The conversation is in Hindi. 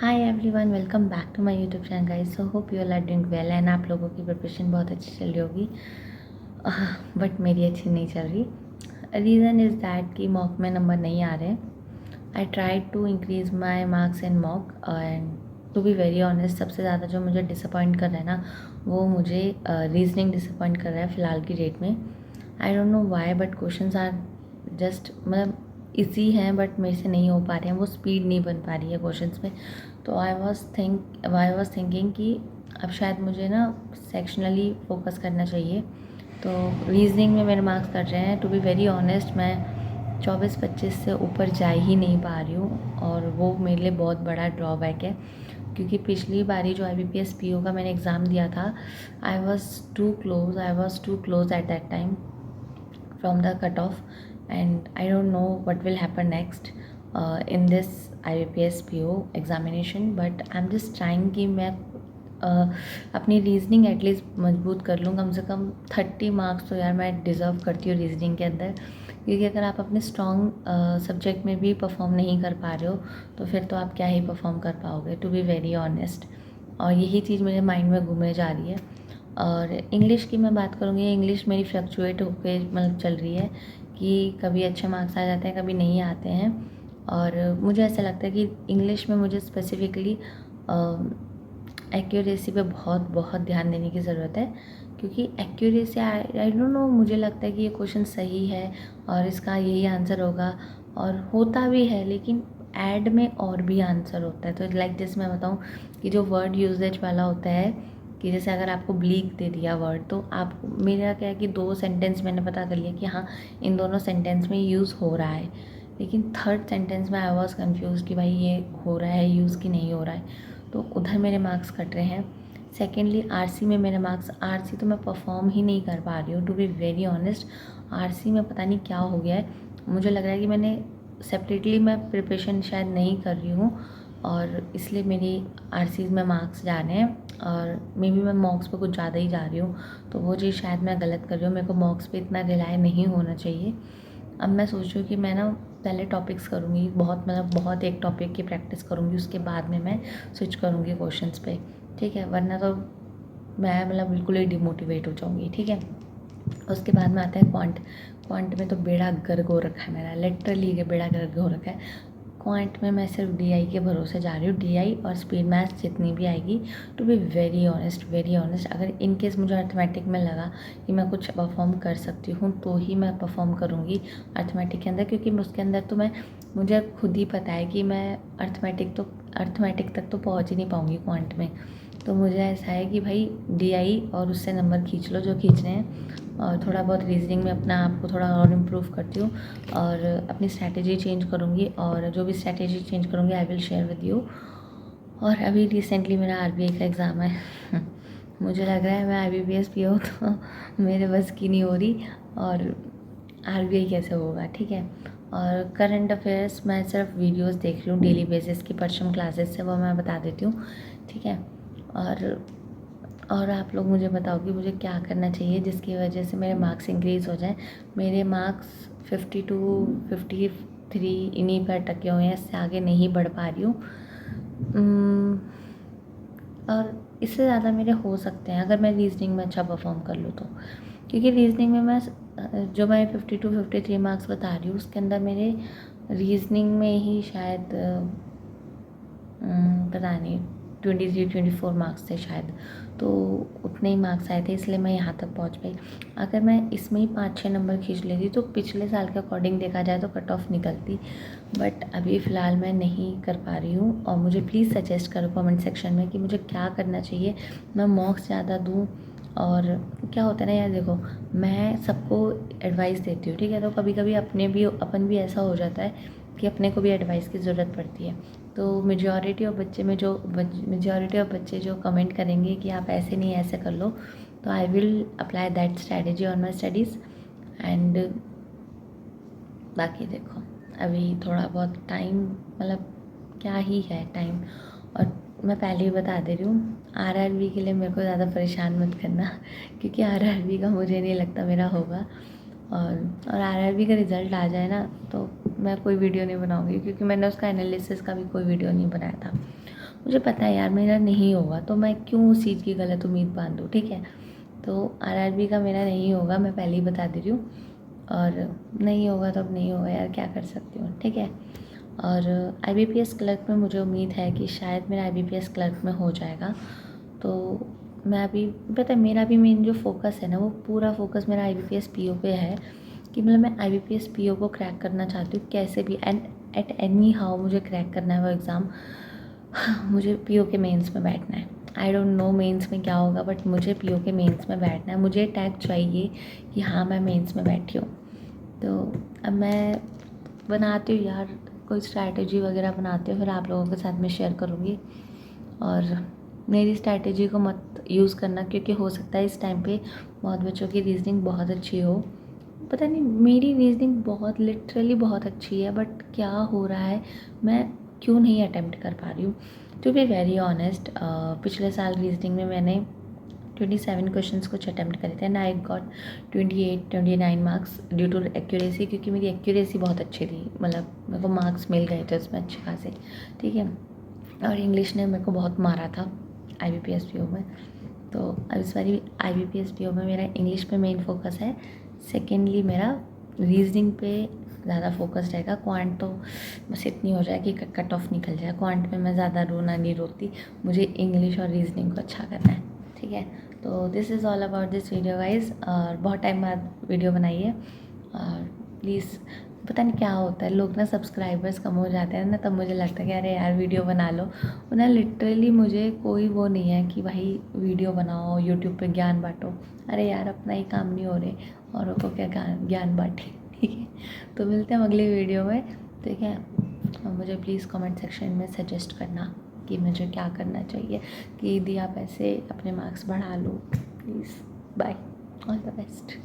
Hi everyone, welcome back to my YouTube channel guys. So hope you all are doing well and आप लोगों की प्रिपरेशन बहुत अच्छी चल रही होगी। बट मेरी अच्छी नहीं चल रही। रीज़न इज़ दैट कि मॉक में नंबर नहीं आ रहे। I try to increase my marks in mock and to be very honest, सबसे ज़्यादा जो मुझे डिसअपॉइंट कर रहा है ना, वो मुझे रीजनिंग डिसअपॉइंट कर रहा है फ़िलहाल की डेट में। I don't know why, but questions are just मतलब इजी हैं, बट मेरे से नहीं हो पा रहे हैं, वो स्पीड नहीं बन पा रही है क्वेश्चंस में। तो आई वॉज थिंकिंग कि अब शायद मुझे ना सेक्शनली फोकस करना चाहिए। तो रीजनिंग में मेरे मार्क्स कट रहे हैं। टू बी वेरी ऑनेस्ट, मैं 24-25 से ऊपर जा ही नहीं पा रही हूँ और वो मेरे लिए बहुत बड़ा ड्रॉबैक है, क्योंकि पिछली बारी जो IBPS PO का मैंने एग्ज़ाम दिया था, I was too close at that time from the cutoff, and I don't know what will happen next in this IBPS PO examination, but I'm just trying कि मैं अपनी रीजनिंग एटलीस्ट मजबूत कर लूँ। कम से कम 30 मार्क्स तो यार मैं डिज़र्व करती हूँ रीजनिंग के अंदर, क्योंकि अगर आप अपने स्ट्रॉन्ग सब्जेक्ट में भी परफॉर्म नहीं कर पा रहे हो तो फिर तो आप क्या ही परफॉर्म कर पाओगे, टू बी वेरी ऑनेस्ट। और यही चीज़ मेरे माइंड में घूमने जा रही है। और इंग्लिश की मैं बात करूँगी, इंग्लिश मेरी फ्लक्चुएट होके मतलब चल रही है कि कभी अच्छे मार्क्स आ जाते हैं, कभी नहीं आते हैं। और मुझे ऐसा लगता है कि इंग्लिश में मुझे स्पेसिफिकली एक्यूरेसी पे बहुत बहुत ध्यान देने की ज़रूरत है, क्योंकि एक्यूरेसी आई डोंट नो, मुझे लगता है कि ये क्वेश्चन सही है और इसका यही आंसर होगा, और होता भी है, लेकिन ऐड में और भी आंसर होता है। तो लाइक जैसे मैं बताऊँ कि जो वर्ड यूजेज वाला होता है, कि जैसे अगर आपको ब्लीक दे दिया वर्ड, तो आप मेरा क्या है कि 2 सेंटेंस मैंने पता कर लिया कि हाँ इन दोनों सेंटेंस में यूज़ हो रहा है, लेकिन थर्ड सेंटेंस में आई वॉज कन्फ्यूज कि भाई ये हो रहा है यूज़ कि नहीं हो रहा है, तो उधर मेरे मार्क्स कट रहे हैं। सेकेंडली RC में मेरे मार्क्स, RC तो मैं परफॉर्म ही नहीं कर पा रही हूँ, to be very honest. RC में पता नहीं क्या हो गया है, मुझे लग रहा है कि मैंने सेपरेटली मैं प्रिपरेशन शायद नहीं कर रही हूँ, और इसलिए मेरी RCs में मार्क्स जा रहे हैं, और मे बी मैं मॉक्स पे कुछ ज़्यादा ही जा रही हूँ। तो वो चीज़ शायद मैं गलत कर रही हूँ, मेरे को मॉक्स पे इतना रिलाय नहीं होना चाहिए। अब मैं सोच रही हूँ कि मैं ना पहले टॉपिक्स करूँगी, बहुत मतलब बहुत एक टॉपिक की प्रैक्टिस करूँगी, उसके बाद में मैं स्विच करूँगी क्वेश्चंस पे, ठीक है, वरना तो मैं मतलब बिल्कुल ही डिमोटिवेट हो जाऊँगी, ठीक है। उसके बाद में आता है क्वांट में तो बेड़ा गर्क हो रखा है मेरा, लिटरली बेड़ा गर्क हो रखा है। क्वांट में मैं सिर्फ DI के भरोसे जा रही हूँ, DI और स्पीड मैथ्स जितनी भी आएगी। टू बी वेरी ऑनेस्ट, अगर इन केस मुझे अर्थमेटिक में लगा कि मैं कुछ परफॉर्म कर सकती हूँ तो ही मैं परफॉर्म करूँगी अर्थमेटिक के अंदर, क्योंकि उसके अंदर तो मुझे खुद ही पता है कि मैं अर्थमेटिक तक तो पहुँच ही नहीं पाऊँगी क्वांट में। तो मुझे ऐसा है कि भाई DI और उससे नंबर खींच लो जो खींचने हैं, और थोड़ा बहुत रीजनिंग में अपना आप को थोड़ा और इम्प्रूव करती हूँ, और अपनी स्ट्रैटेजी चेंज करूँगी, और जो भी स्ट्रैटेजी चेंज करूँगी I will share with you. और अभी रिसेंटली मेरा RBI का एग्ज़ाम है। मुझे लग रहा है मैं IBPS PO तो मेरे बस की नहीं हो रही, और RBI कैसे होगा, ठीक है। और करंट अफेयर्स मैं सिर्फ वीडियोस देख रही हूँ डेली बेसिस की, परचम क्लासेस से, वो मैं बता देती हूँ, ठीक है। और आप लोग मुझे बताओ कि मुझे क्या करना चाहिए जिसकी वजह से मेरे मार्क्स इंक्रीज़ हो जाएं। मेरे मार्क्स 52 53 इन्हीं पर अटके हुए हैं, इससे आगे नहीं बढ़ पा रही हूँ। और इससे ज़्यादा मेरे हो सकते हैं अगर मैं रीजनिंग में अच्छा परफॉर्म कर लूँ तो, क्योंकि रीजनिंग में मैं जो मैं 52 53 मार्क्स बता रही हूँ, उसके अंदर मेरे रीजनिंग में ही शायद पता नहीं 23-24 मार्क्स थे शायद, तो उतने ही मार्क्स आए थे, इसलिए मैं यहाँ तक पहुँच पाई। अगर मैं इसमें ही 5-6 नंबर खींच लेती तो पिछले साल के अकॉर्डिंग देखा जाए तो कट ऑफ निकलती, बट अभी फ़िलहाल मैं नहीं कर पा रही हूँ। और मुझे प्लीज़ सजेस्ट करो कमेंट सेक्शन में कि मुझे क्या करना चाहिए, मैं मार्क्स ज़्यादा दूँ। और क्या होता है ना यार, देखो मैं सबको एडवाइस देती हूँ, ठीक है, तो कभी कभी अपन भी ऐसा हो जाता है कि अपने को भी एडवाइस की ज़रूरत पड़ती है। तो मेजॉरिटी ऑफ बच्चे जो कमेंट करेंगे कि आप ऐसे नहीं ऐसे कर लो, तो I will apply that strategy on my studies. And बाकी देखो, अभी थोड़ा बहुत टाइम, मतलब क्या ही है टाइम। और मैं पहले ही बता दे रही हूँ, RRB के लिए मेरे को ज़्यादा परेशान मत करना, क्योंकि RRB का मुझे नहीं लगता मेरा होगा। और RRB का रिज़ल्ट आ जाए ना तो मैं कोई वीडियो नहीं बनाऊँगी, क्योंकि मैंने उसका एनालिसिस का भी कोई वीडियो नहीं बनाया था। मुझे पता है यार मेरा नहीं होगा, तो मैं क्यों उस चीज़ की गलत उम्मीद बांधूँ, ठीक है। तो आरआरबी का मेरा नहीं होगा, मैं पहले ही बता दे रही हूँ, और नहीं होगा तो अब नहीं होगा यार, क्या कर सकती हूँ, ठीक है। और आईबीपीएस क्लर्क में मुझे उम्मीद है कि शायद मेरा आईबीपीएस क्लर्क में हो जाएगा। तो मैं अभी, पता है मेरा भी मेन जो फोकस है ना, वो पूरा फोकस मेरा आईबीपीएस पीओ पे है, कि मतलब मैं आईबीपीएस पीओ को क्रैक करना चाहती हूँ कैसे भी, एंड एट एनी हाउ मुझे क्रैक करना है वो एग्ज़ाम। मुझे पीओ के मेंस में बैठना है। आई डोंट नो मेंस में क्या होगा, बट मुझे पीओ के मेंस में बैठना है। मुझे टैग चाहिए कि हाँ मैं मेंस में बैठी हूँ। तो अब मैं बनाती हूँ यार, कोई स्ट्रैटेजी वगैरह बनाती हूँ, फिर आप लोगों के साथ में शेयर करूँगी। और मेरी स्ट्रैटेजी को मत यूज़ करना, क्योंकि हो सकता है इस टाइम पे बहुत बच्चों की रीजनिंग बहुत अच्छी हो। पता नहीं मेरी रीजनिंग बहुत लिटरली बहुत अच्छी है, बट क्या हो रहा है, मैं क्यों नहीं अटेम्प्ट कर पा रही हूँ। टू बी वेरी ऑनेस्ट, पिछले साल रीजनिंग में मैंने 27 क्वेश्चंस कुछ अटेम्प्ट करे थे and I got 29 marks due to accuracy, क्योंकि मेरी एक्यूरेसी बहुत अच्छी थी, मतलब मेरे को मार्क्स मिल गए थे उसमें अच्छे खासे, ठीक है। और इंग्लिश ने मेरे को बहुत मारा था आईबीपीएस पीओ में। तो अब इस बारी आईबीपीएस पीओ में मेरा इंग्लिश पे मेन फोकस है, सेकेंडली मेरा रीजनिंग पे ज़्यादा फोकस रहेगा। क्वांट तो बस इतनी हो जाए कि कट ऑफ निकल जाए, क्वांट में मैं ज़्यादा रोना नहीं रोती, मुझे इंग्लिश और रीजनिंग को अच्छा करना है, ठीक है। तो this is all about this video guys, और बहुत टाइम बाद वीडियो बनाई है। और प्लीज़, पता नहीं क्या होता है, लोग ना सब्सक्राइबर्स कम हो जाते हैं ना, तब मुझे लगता है कि अरे यार वीडियो बना लो। ना लिटरली मुझे कोई वो नहीं है कि भाई वीडियो बनाओ यूट्यूब पे ज्ञान बांटो। अरे यार अपना ही काम नहीं हो रहे, औरों को क्या ज्ञान बांटे, ठीक है। तो मिलते हैं अगली वीडियो में, ठीक है। और मुझे प्लीज़ कमेंट सेक्शन में सजेस्ट करना कि मुझे क्या करना चाहिए, कि यदि आप ऐसे अपने मार्क्स बढ़ा लो, please. Bye, all the best.